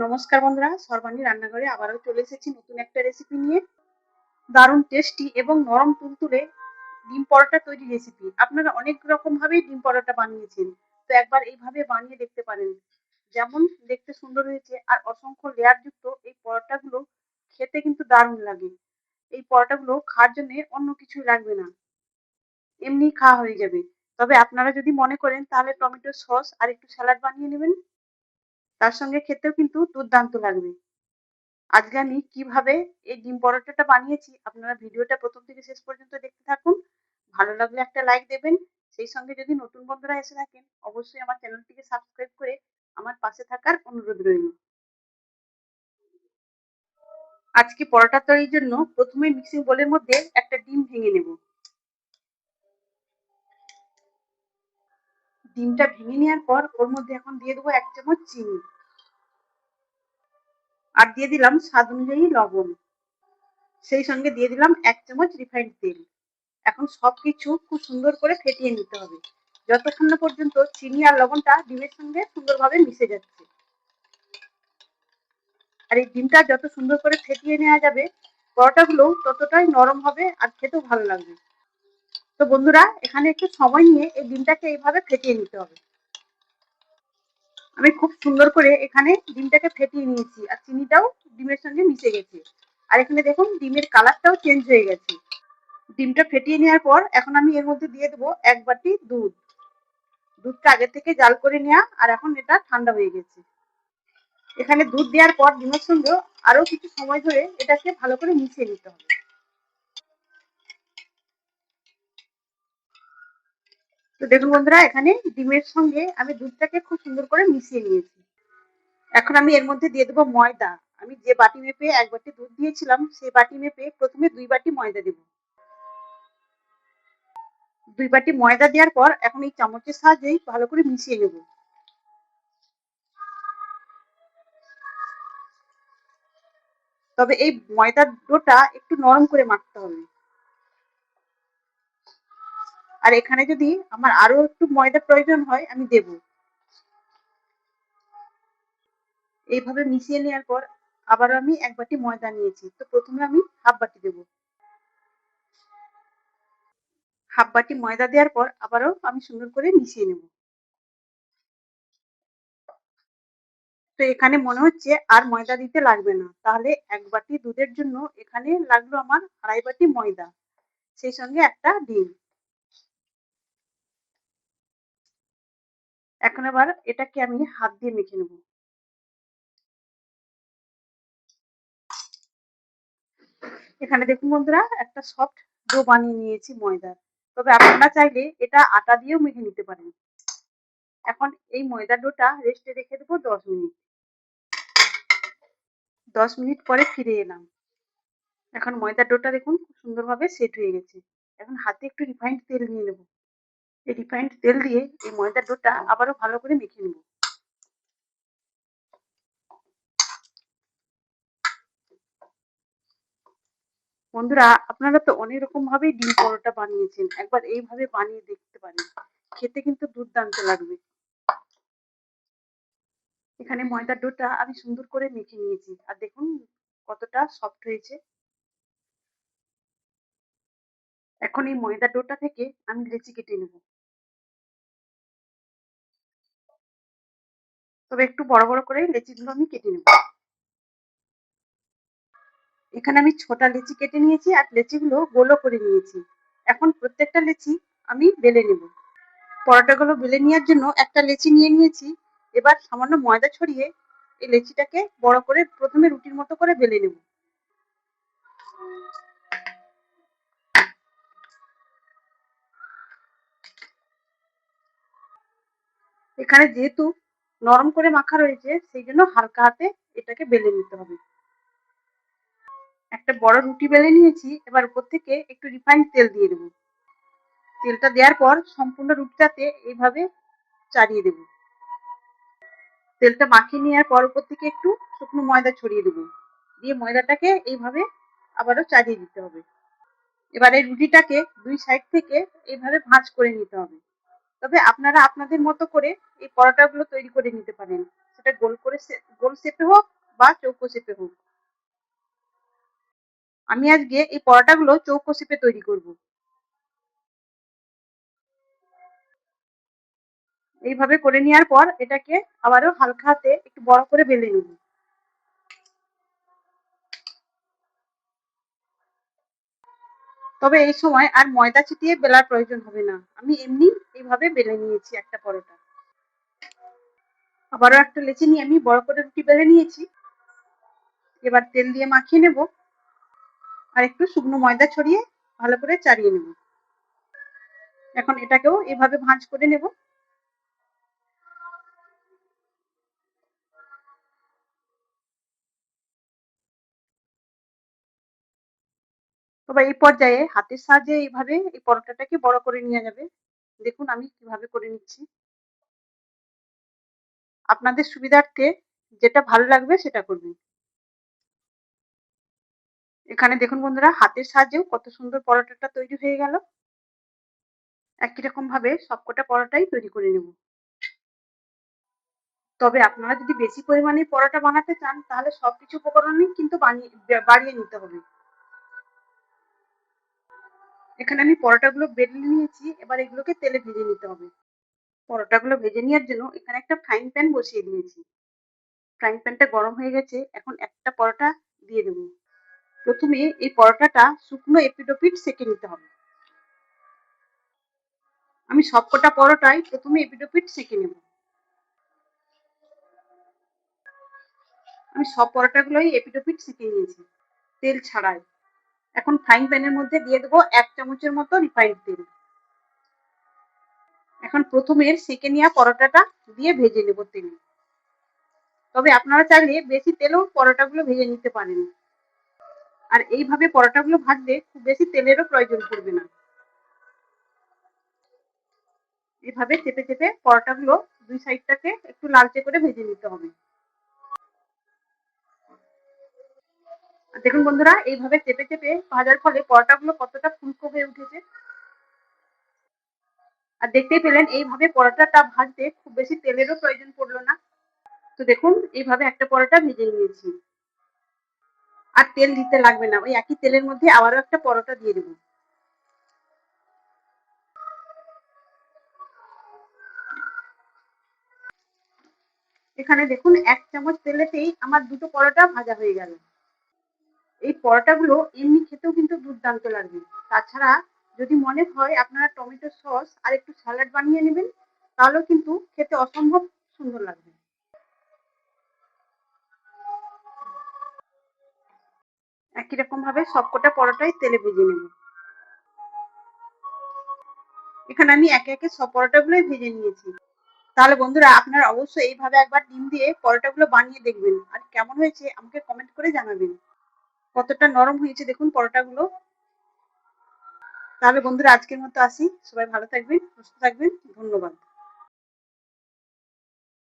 নমস্কার বন্ধুরা, সর্বাণী রান্নাঘরে আবারও চলে এসেছি নতুন একটা রেসিপি নিয়ে। দারুণ টেস্টি এবং নরম তুলতুলে ডিম পরোটা তৈরি রেসিপি। আপনারা অনেক রকম ভাবেই ডিম পরোটা বানিয়েছেন, তো একবার এইভাবে বানিয়ে দেখতে পারেন। যেমন দেখতে সুন্দর হয়েছে আর অসংখ্য লেয়ার যুক্ত এই পরোটাগুলো খেতে কিন্তু দারুণ লাগে। এই পরোটাগুলো খাওয়ার জন্য অন্য কিছুই লাগবে না, এমনি খাওয়া হয়ে যাবে। তবে আপনারা যদি মনে করেন তাহলে টমেটো সস আর একটু স্যালাড বানিয়ে নেবেন, তার সঙ্গে খেতেও কিন্তু দুর্দান্ত লাগবে। আজকে আমি কিভাবে এই ডিম পরোটাটা বানিয়েছি আপনারা ভিডিওটা প্রথম থেকে শেষ পর্যন্ত দেখতে থাকুন। ভালো লাগলে একটা লাইক দেবেন। সেই সঙ্গে যদি নতুন বন্ধুরা এসে থাকেন অবশ্যই আমার চ্যানেলটিকে সাবস্ক্রাইব করে আমার পাশে থাকার অনুরোধ রইল। আজকে পরোটা তৈরির জন্য প্রথমে মিক্সিং বোলের মধ্যে একটা ডিম ভেঙে নেব। ডিমটা ভেঙে নেওয়ার পর ওর মধ্যে এখন দিয়ে দেবো 1 চামচ চিনি আর দিয়ে দিলাম স্বাদ অনুযায়ী লবণ। সেই সঙ্গে দিয়ে দিলাম 1 চামচ রিফাইন্ড তেল। এখন সবকিছু খুব সুন্দর করে ফেটিয়ে নিতে হবে যতক্ষণ না পর্যন্ত চিনি আর লবণটা ডিমের সঙ্গে সুন্দরভাবে মিশে যাচ্ছে। আর এই ডিমটা যত সুন্দর করে ফেটিয়ে নেওয়া যাবে পরোটাগুলো ততটাই নরম হবে আর খেতেও ভালো লাগবে। তো বন্ধুরা, এখানে একটু সময় নিয়ে এই ডিমটাকে এইভাবে ফেটিয়ে নিতে হবে। আমি খুব সুন্দর করে এখানে ডিমটাকে ফেটিয়ে নিয়েছি আর চিনিটাও ডিমের সঙ্গে মিশে গেছে। আর এখানে দেখুন ডিমের কালারটাও চেঞ্জ হয়ে গেছে। ডিমটা ফেটিয়ে নেওয়ার পর এখন আমি এর মধ্যে দিয়ে দেবো 1 বাটি দুধ। দুধটা আগে থেকে জাল করে নেওয়া আর এখন এটা ঠান্ডা হয়ে গেছে। এখানে দুধ দেওয়ার পর ডিমের সঙ্গে আরো কিছু সময় ধরে এটাকে ভালো করে মিশিয়ে নিতে হবে। তো দেখুন বন্ধুরা, এখানে ডিমের সঙ্গে আমি দুধটাকে খুব সুন্দর করে মিশিয়ে নিয়েছি। এখন আমি এর মধ্যে দিয়ে দেবো ময়দা। আমি যে বাটি মেপে 1 বাটি দুধ দিয়েছিলাম সেই বাটি মেপে প্রথমে 2 বাটি ময়দা দেব। 2 বাটি ময়দা দেওয়ার পর এখন এই চামচের সাহায্যেই ভালো করে মিশিয়ে নেব। তবে এই ময়দার ডোটা একটু নরম করে মাখতে হবে। আর এখানে যদি আমার আরো একটু ময়দা প্রয়োজন হয় আমি দেব। এইভাবে মিশিয়ে নেওয়ার পর আবারও আমি 1 বাটি ময়দা নিয়েছি, তো প্রথমে আমি হাফ বাটি দেব। হাফ বাটি ময়দা দেওয়ার পর আবারও আমি সুন্দর করে মিশিয়ে নেব। তো এখানে মনে হচ্ছে আর ময়দা দিতে লাগবে না, তাহলে 1 বাটি দুধের জন্য এখানে লাগলো আমার 2.5 বাটি ময়দা, সেই সঙ্গে একটা ডিম। এখন এবার এটাকে আমি হাত দিয়ে মেখে নেব। এখানে দেখুন বন্ধুরা, একটা সফট ডো বানিয়ে নিয়েছি ময়দার। তবে আপনারা চাইলে এটা আটা দিয়েও মেখে নিতে পারেন। এখন এই ময়দার ডোটা রেস্টে রেখে দেবো 10 মিনিট। 10 মিনিট পরে ফিরে এলাম। এখন ময়দার ডোটা দেখুন খুব সুন্দরভাবে সেট হয়ে গেছে। এখন হাতে একটু রিফাইন্ড তেল নিয়ে নেব। এই রিফাইন্ড তেল দিয়ে এই ময়দার ডোটা আবারও ভালো করে মেখে নেব। বন্ধুরা, আপনারা তো অনেক রকম ভাবেই ডিম পরোটা বানিয়েছেন, একবার এইভাবে বানিয়ে দেখতে পারেন, খেতে কিন্তু দুর্দান্ত লাগবে। এখানে ময়দার ডোটা আমি সুন্দর করে মেখে নিয়েছি আর দেখুন কতটা সফট হয়েছে। এখন এই ময়দার ডোটা থেকে আমি লেচি কেটে নেব। তবে একটু বড় বড় করে লেচিগুলো আমি কেটে নেব। এখানে আমি 6টা লেচি কেটে নিয়েছি আর লেচিগুলো গোলও করে নিয়েছি। এখন প্রত্যেকটা লেচি আমি বেলে নেব। পরোটাগুলো বেলে নেওয়ার জন্য একটা লেচি নিয়ে নিয়েছি। এবার সামান্য ময়দা ছড়িয়ে এই লেচিটাকে বড় করে প্রথমে রুটির মতো করে বেলে নেব। এখানে যেহেতু নরম করে মাখা রয়েছে সেই জন্য হালকা হাতে এটাকে বেলে নিতে হবে। একটা বড় রুটি বেলে নিয়েছি, এবার উপর থেকে একটু রিফাইন্ড তেল দিয়ে দেবো। তেলটা দেওয়ার পর সম্পূর্ণ রুটিটাতে এইভাবে চাড়িয়ে দেবো। তেলটা মাখিয়ে নেওয়ার পর উপর থেকে একটু শুকনো ময়দা ছড়িয়ে দেবো। দিয়ে ময়দাটাকে এইভাবে আবারও চাড়িয়ে দিতে হবে। এবার এই রুটিটাকে 2 সাইড থেকে এইভাবে ভাঁজ করে নিতে হবে। তবে আপনারা আপনাদের মতো করে এই পরোটাগুলো তৈরি করে নিতে পারেন, সেটা গোল শেপে হোক বা চৌকো শেপে হোক। আমি আজকে এই পরোটাগুলো চৌকো শেপে তৈরি করব। এইভাবে করে নেওয়ার পর এটাকে আবারও হালকা হাতে একটু বড় করে বেলে নেব। তবে এই সময় আর ময়দা ছিটিয়ে বেলার প্রয়োজন হবে না, আমি এমনি এইভাবে বেলে নিয়েছি একটা পরোটা। আবারও একটা লেচি নিয়ে আমি বড় করে রুটি বেলে নিয়েছি। এবার তেল দিয়ে মাখিয়ে নেব আর একটু শুকনো ময়দা ছড়িয়ে ভালো করে চাড়িয়ে নেব। এখন এটাকেও এভাবে ভাঁজ করে নেব। তবে এই পর্যায়ে হাতের সাহায্যে এইভাবে এই পরোটাটাকে বড় করে নেওয়া যাবে। দেখুন আমি কিভাবে করে নিচ্ছি। আপনাদের সুবিধার্থে যেটা ভালো লাগবে সেটা করবেন। এখানে দেখুন বন্ধুরা, হাতের সাহায্যেও কত সুন্দর পরোটাটা তৈরি হয়ে গেল। একই রকম ভাবে সবকটা পরোটাই তৈরি করে নেব। তবে আপনারা যদি বেশি পরিমাণে পরোটা বানাতে চান তাহলে সবকিছু উপকরণই কিন্তু বাড়িয়ে নিতে হবে। এখানে আমি পরোটাগুলো বেলে নিয়েছি, এবার এগুলোকে তেলে ভেজে নিতে হবে। পরোটাগুলো ভেজে নেওয়ার জন্য এখানে একটা ফ্রাইং প্যান বসিয়ে দিয়েছি। ফ্রাইং প্যানটা গরম হয়ে গেছে, এখন একটা পরোটা দিয়ে দেব। প্রথমে এই পরোটাটা শুকনো এপিঠ ওপিঠ সেঁকে নিতে হবে। আমি সবকটা পরোটাই প্রথমে এপিঠ ওপিঠ সেঁকে নেব। আমি সব পরোটাগুলোই এপিঠ ওপিঠ সেঁকে নিয়েছি তেল ছাড়াই। এখন ফ্রাইং প্যানের মধ্যে দিয়ে দেবো 1 চামচের মতো রিফাইন্ড তেল। এখন প্রথমে সেঁকে নেওয়া পরোটাটা দিয়ে ভেজে নেব তেলে। তবে আপনারা চাইলে বেশি তেলেও পরোটাগুলো ভেজে নিতে পারেন। আর এইভাবে পরোটাগুলো ভাজলে খুব বেশি তেলেরও প্রয়োজন পড়বে না। এভাবে চেপে চেপে পরোটাগুলো দুই সাইডটাকে একটু লালচে করে ভেজে নিতে হবে। দেখুন বন্ধুরা, এইভাবে চেপে চেপে ভাজার ফলে পরোটাগুলো কতটা ফুলকো হয়ে উঠেছে। আর দেখতেই পেলেন এইভাবে পরোটাটা ভাজতে খুব বেশি তেলেরও প্রয়োজন পড়লো না। তো দেখুন এইভাবে একটা পরোটা ভেজে নিয়েছি, আর তেল দিতে লাগবে না। ওই একই তেলের মধ্যে আবারও একটা পরোটা দিয়ে দেবো। এখানে দেখুন 1 চামচ তেলেতেই আমার দুটো পরোটা ভাজা হয়ে গেল। এই পরোটাগুলো এমনি খেতেও কিন্তু দুর্দান্ত লাগবে। তাছাড়া যদি মনে হয় আপনারা টমেটো সস আর একটু স্যালাড বানিয়ে নেবেন, তাহলেও কিন্তু খেতে অসম্ভব সুন্দর লাগবে। একই রকম ভাবে সবকটা পরোটাই তেলে ভেজে নেব। এখানে আমি একে একে সব পরোটাগুলোই ভেজে নিয়েছি। তাহলে বন্ধুরা, আপনারা অবশ্যই এইভাবে একবার ডিম দিয়ে পরোটাগুলো বানিয়ে দেখবেন, আর কেমন হয়েছে আমাকে কমেন্ট করে জানাবেন। কতটা নরম হয়েছে দেখুন পরোটাগুলো। তাহলে বন্ধুরা, আজকের মতো আসি। সবাই ভালো থাকবেন, সুস্থ থাকবেন। ধন্যবাদ।